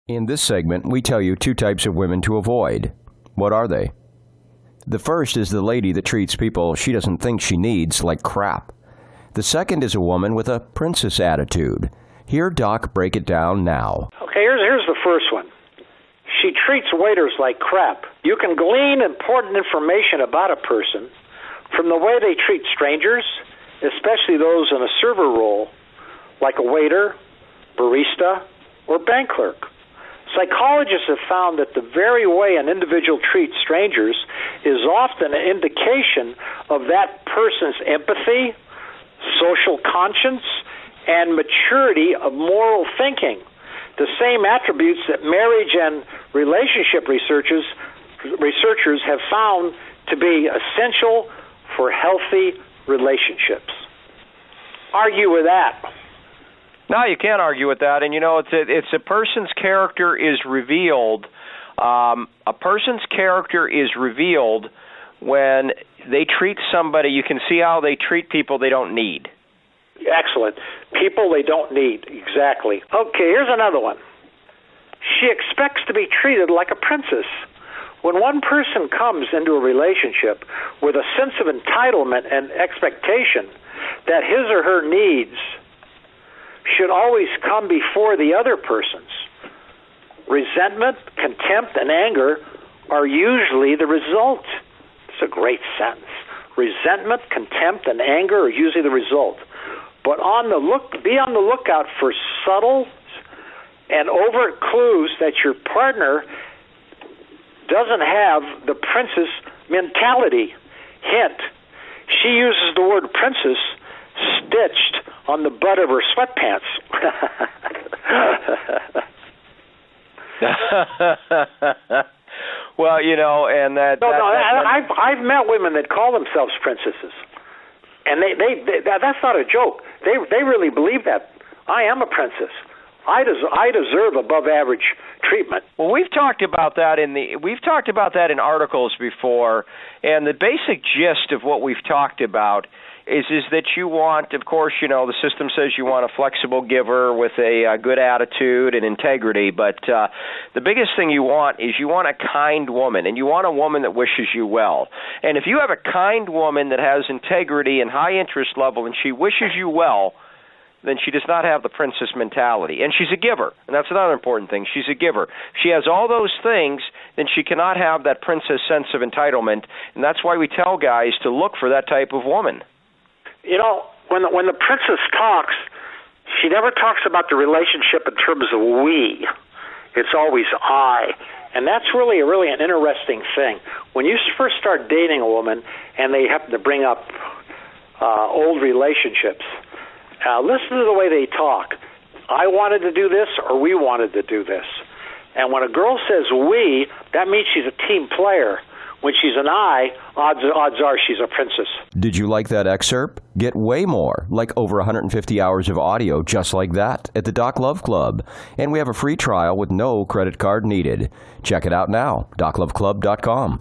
In this segment, we tell you two types of women to avoid. What are they? The first is the lady that treats people she doesn't think she needs like crap. The second is a woman with a princess attitude. Hear Doc break it down now. Okay, here's the first one. She treats waiters like crap. You can glean important information about a person from the way they treat strangers, especially those in a server role, like a waiter, barista, or bank clerk. Psychologists have found that the very way an individual treats strangers is often an indication of that person's empathy, social conscience, and maturity of moral thinking. The same attributes that marriage and relationship researchers have found to be essential for healthy relationships. Argue with that. No, you can't argue with that. And, it's a person's character is revealed. A person's character is revealed when they treat somebody. You can see how they treat people they don't need. Excellent. People they don't need. Exactly. Okay, here's another one. She expects to be treated like a princess. When one person comes into a relationship with a sense of entitlement and expectation that his or her needs should always come before the other person's, resentment, contempt, and anger are usually the result. It's a great sentence. Resentment, contempt, and anger are usually the result. But be on the lookout for subtle and overt clues that your partner doesn't have the princess mentality. Hint, she uses the word princess stitched on the butt of her sweatpants. Well, and that... I've met women that call themselves princesses. And that's not a joke. They really believe that. I am a princess. I deserve above average treatment. Well, we've talked about that in articles before, and the basic gist of what we've talked about is that you want, of course, the system says you want a flexible giver with a good attitude and integrity, but the biggest thing you want is you want a kind woman, and you want a woman that wishes you well. And if you have a kind woman that has integrity and high interest level and she wishes you well, then she does not have the princess mentality. And she's a giver, and that's another important thing. She's a giver. If she has all those things, then she cannot have that princess sense of entitlement, and that's why we tell guys to look for that type of woman. When the princess talks, she never talks about the relationship in terms of we. It's always I. And that's really an interesting thing. When you first start dating a woman and they happen to bring up old relationships, listen to the way they talk. I wanted to do this, or we wanted to do this. And when a girl says we, that means she's a team player. When she's an I, odds are she's a princess. Did you like that excerpt? Get way more, like over 150 hours of audio just like that at the Doc Love Club. And we have a free trial with no credit card needed. Check it out now, docloveclub.com.